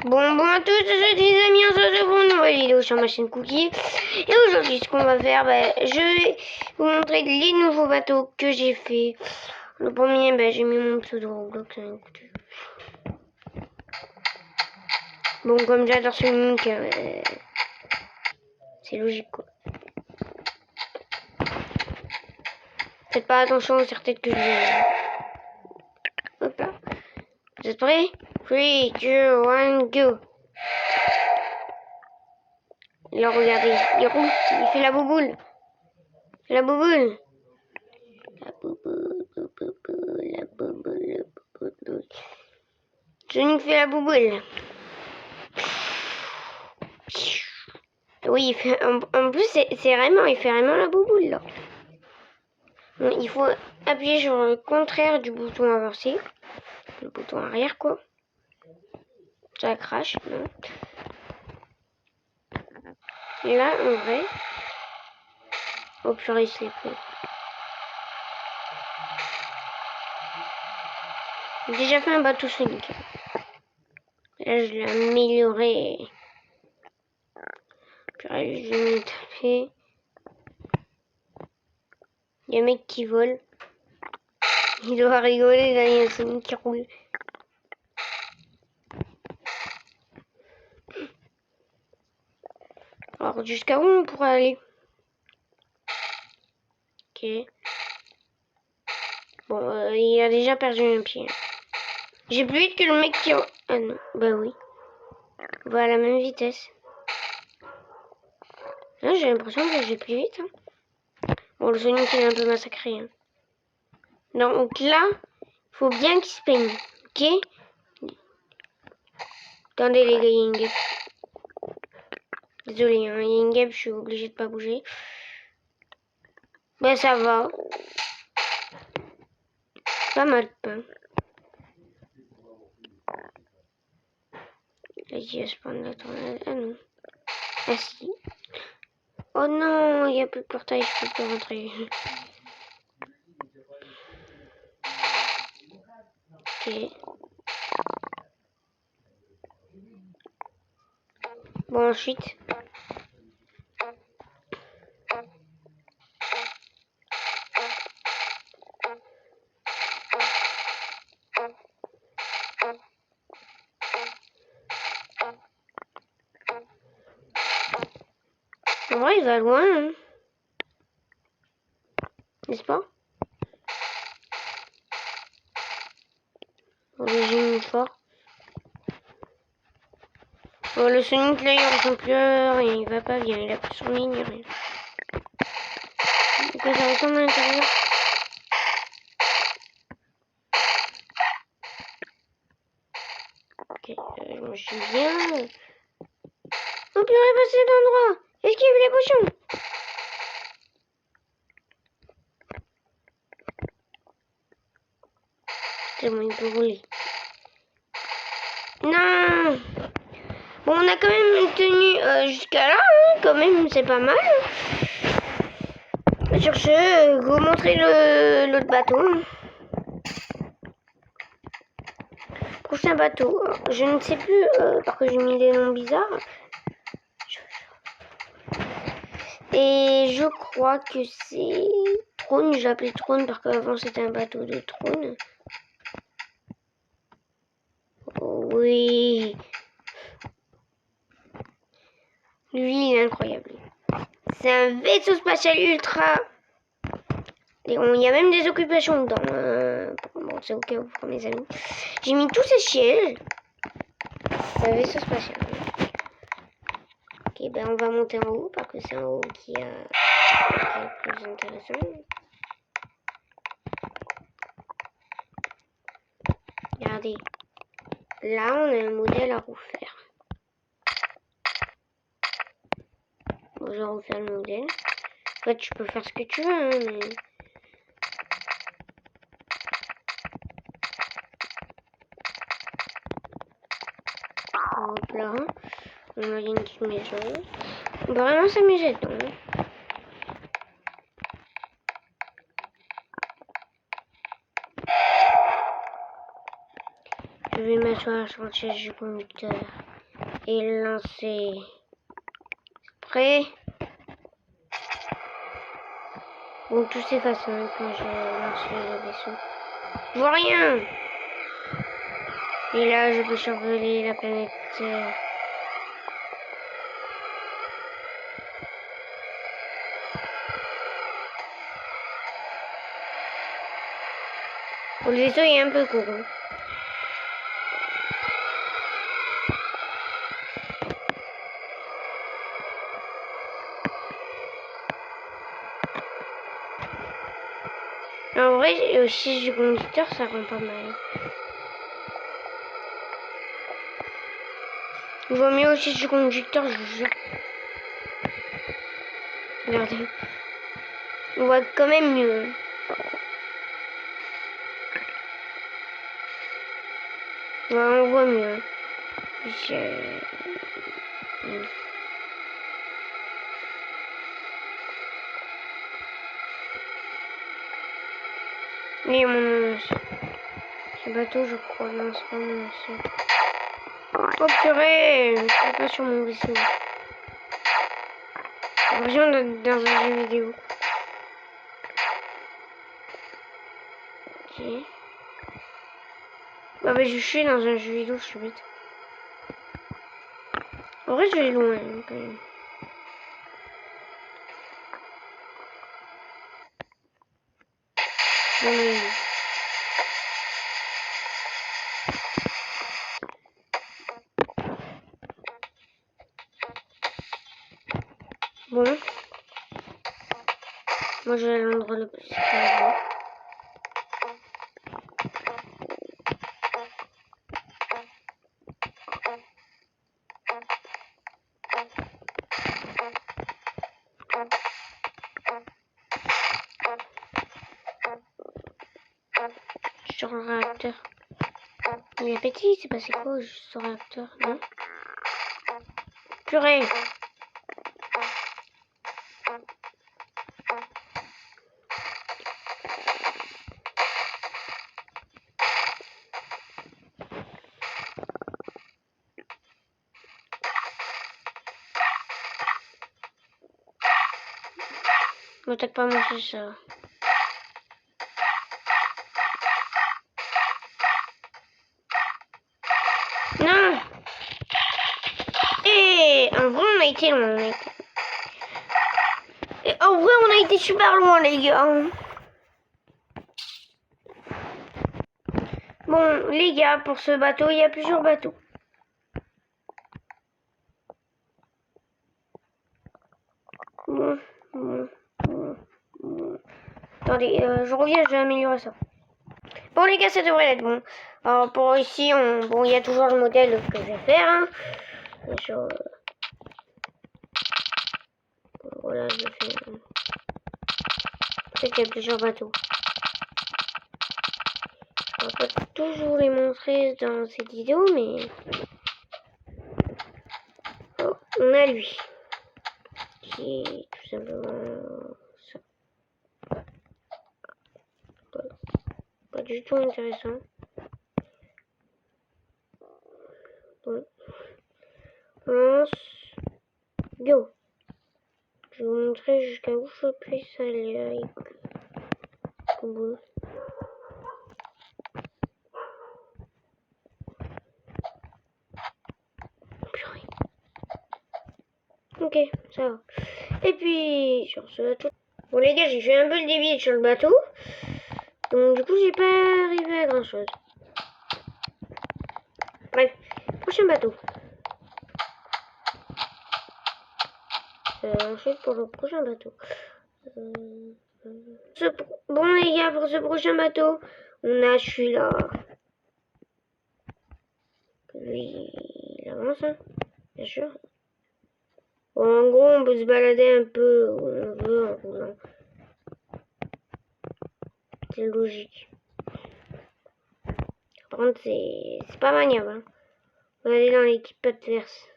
Bon à tous les amis, on se retrouve pour une nouvelle vidéo sur ma chaîne Cookie. Et aujourd'hui, ce qu'on va faire, je vais vous montrer les nouveaux bateaux que j'ai fait. Le premier, j'ai mis mon pseudo Roblox. Bon, comme j'adore Sonic, c'est logique quoi. Faites pas attention aux certaines que je vais. Hop là. Vous êtes prêts? 3, 2, 1, go! Là, regardez, il roule, il fait la bouboule. La bouboule. La bouboule, la bouboule, la bouboule. Sonic fait la bouboule. Oui, il fait, en plus, c'est vraiment, il fait vraiment la bouboule, là. Bon, il faut appuyer sur le contraire du bouton inversé. Le bouton arrière, quoi. Ça crache, non. Là, en vrai... Oh purée, c'est pris. J'ai déjà fait un bateau Sonic. Là, je l'ai amélioré. Purée, je vais me taper. Il y a un mec qui vole. Il doit rigoler, là, il y a un Sonic qui roule. Alors, jusqu'à où on pourrait aller? Ok. Bon, il a déjà perdu un pied. J'ai plus vite que le mec qui... Ah non, bah oui. On va à la même vitesse. Là, j'ai l'impression que j'ai plus vite. Hein. Bon, le Sonic, il est un peu massacré. Hein. Donc là, il faut bien qu'il se peigne. Ok? Attendez les gars, il y a une guêpe. Désolé, hein, il y a une guêpe, je suis obligée de pas bouger. Ben ça va. Pas mal de pain. Là, il va se prendre la tornade. Ah non. Ah si. Oh non, il n'y a plus de portail, je peux plus rentrer. Ok. Bon, ensuite. En vrai, il va loin, hein. N'est-ce pas? J'ai une fois. Bon, le Sonic là, il ressemble plus à rien, il va pas bien, il a plus son ligne, rien. Donc ça ressemble à l'intérieur. Ok, je me suis bien. On peut repasser d'endroit. Esquive les bouchons. C'est bon, il peut rouler. Non. Bon, on a quand même tenu jusqu'à là, hein, quand même, c'est pas mal. Sur ce, vous montrer l'autre bateau. Prochain bateau, je ne sais plus, parce que j'ai mis des noms bizarres. Et je crois que c'est Trône, j'ai appelé Trône parce qu'avant c'était un bateau de trône. Oh, oui. Lui, il est incroyable. C'est un vaisseau spatial ultra. Et il y a même des occupations dedans. Bon, c'est au cas où pour mes amis. J'ai mis tous ces sièges. C'est un vaisseau spatial. Ok, ben on va monter en haut parce que c'est en haut qui est le plus intéressant. Regardez. Là, on a un modèle à refaire. Bon, je vais refaire le modèle. En fait, tu peux faire ce que tu veux, hein, mais... Hop là. On a une petite maison. On peut vraiment s'amuser dedans. Hein. Je vais m'asseoir sur le siège du conducteur et lancer. Prêt? Bon, tout s'efface hein, quand je lance le vaisseau. Je vois rien. Et là, je peux survoler la planète Terre. Bon, le vaisseau est un peu court. Hein. En vrai, au siège du conducteur, ça rend pas mal. Il vaut mieux au siège du conducteur, je vous jure. Regardez. On voit quand même mieux. Ouais, on voit mieux. Mais mon ancien. Ce bateau, je crois. Non, c'est pas mon ancien. Oh purée, je suis pas sur mon vaisseau. J'ai l'impression d'être dans un jeu vidéo. Ok. Bah, je suis dans un jeu vidéo, je suis bête. En vrai, je vais loin quand même. Bon. Moi, je vais à l'endroit le plus calme. Sur le réacteur. Mais petit, c'est passé quoi juste sur le réacteur, non? Purée. M'attaque pas mon fils, ça. Non. Et en vrai, on a été loin. Et en vrai, on a été super loin, les gars. Bon, les gars, pour ce bateau, il y a plusieurs bateaux. Bon. Attendez, je reviens, je vais améliorer ça. Bon, les gars, ça devrait être bon. Alors, pour ici, bon, il y a toujours le modèle que je vais faire. Hein. Bien sûr. Voilà, je fais. Peut-être qu'il y a plusieurs bateaux. Je ne vais pas toujours les montrer dans cette vidéo, mais. Oh, on a lui. Qui est tout simplement ça. Pas du tout intéressant. Bon. Lance. Go. Je vais vous montrer jusqu'à où je puisse aller avec Combo. Ok, ça va. Et puis, sur ce bateau. Bon, les gars, j'ai fait un peu le dévier sur le bateau. Donc, du coup, j'ai pas arrivé à grand chose. Bref, prochain bateau. Ensuite, pour le prochain bateau. Bon, les gars, pour ce prochain bateau, on a celui-là. Lui, il avance, hein, bien sûr. Bon, en gros, on peut se balader un peu où on veut en roulant. C'est logique. Par contre, c'est pas maniable. Hein. On va aller dans l'équipe adverse.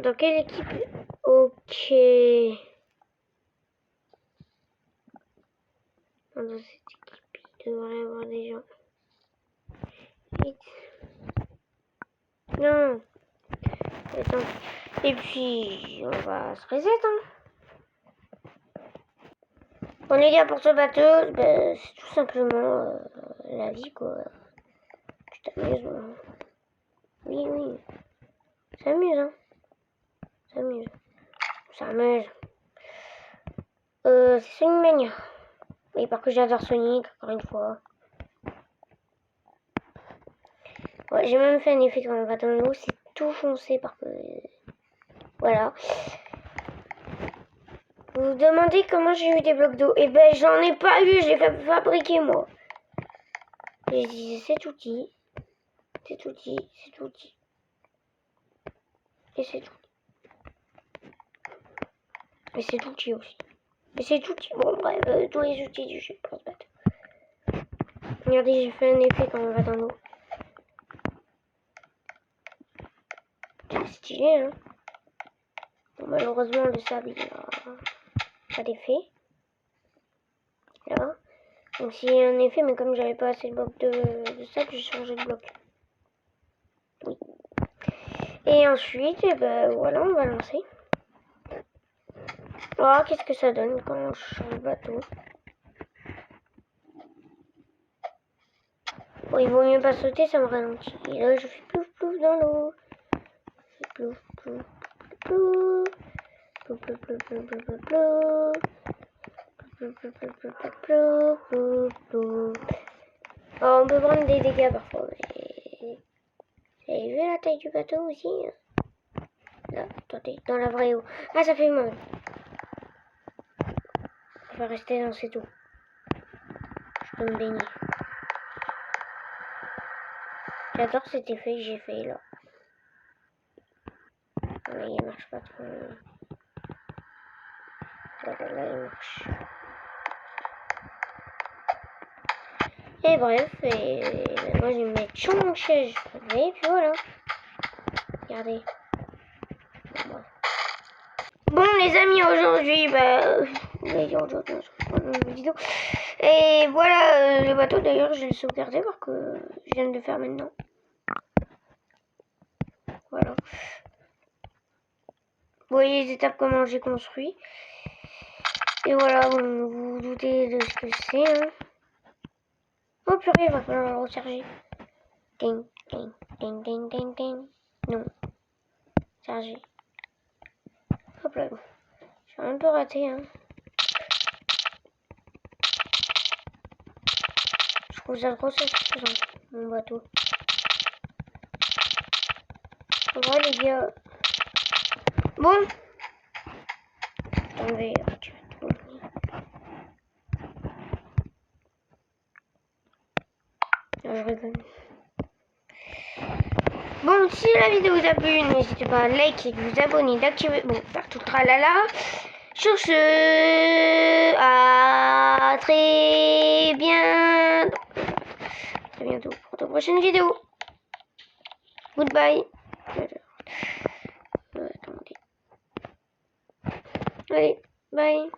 Dans quelle équipe? Ok. Dans cette équipe, il devrait y avoir des gens. Vite. Non. Attends. Et puis, on va se reset, hein. Bon, les gars, pour ce bateau, bah, c'est tout simplement la vie, quoi. Tu t'amuses, hein. Oui, oui. S'amuse, hein. S'amuse. S'amuse. C'est Sonic Mania. Oui, parce que j'adore Sonic, encore une fois. Ouais, j'ai même fait un effet quand on va dans l'eau, c'est tout foncé parce que... Voilà. Vous vous demandez comment j'ai eu des blocs d'eau? Eh ben, j'en ai pas eu, je l'ai fait fabriquer moi. J'ai utilisé cet outil. Cet outil, cet outil. Et cet outil. Et cet outil aussi. Et cet outil, bon bref, tous les outils du jeu pour se battre. Regardez, j'ai fait un effet quand on va dans l'eau. C'est stylé, hein. Bon, malheureusement, le sable, il a pas d'effet. Là. Donc s'il y a un effet, mais comme j'avais pas assez de blocs de sable, j'ai changé de bloc. Oui. Et ensuite, eh ben, voilà, on va lancer. Oh, qu'est-ce que ça donne quand on change le bateau? Bon, il vaut mieux pas sauter, ça me ralentit. Et là, je fais plouf plouf dans l'eau. Je fais plouf plouf plouf. Plouf plouf plouf plouf plouf plouf plouf. Plouf plouf plouf plouf plouf plouf plouf plouf. Oh, on peut prendre des dégâts parfois, mais... Vous avez vu la taille du bateau aussi? Là, attendez, dans la vraie eau. Ah, ça fait mal. On va rester dans cette eau. Je peux me baigner. J'adore cet effet que j'ai fait là. Là, il marche pas trop. Voilà, là, il marche. Et bref, et moi je vais me mettre sur mon chaise. Et puis voilà. Regardez. Bon les amis, aujourd'hui, aujourd'hui, une vidéo. Et voilà, le bateau d'ailleurs, je vais le sauvegarder parce que je viens de le faire maintenant. Voilà. Vous voyez les étapes, comment j'ai construit. Et voilà, vous vous doutez de ce que c'est. Hein. Oh purée, il va falloir le recharger. Ding, ding, ding, ding, ding, ding. Non. Charger. Hop là. J'ai un peu raté, hein. Je trouve ça trop satisfaisant, mon bateau. Voilà les gars. Bon. Attendez, tu vas tout oublier. Non, je rigole. Bon, si la vidéo vous a plu, n'hésitez pas à liker, vous abonner, d'activer... Bon, faire tout le tralala. Sur ce, à très bientôt. Très bientôt pour de prochaines vidéos. Goodbye. Attendez. Allez, bye.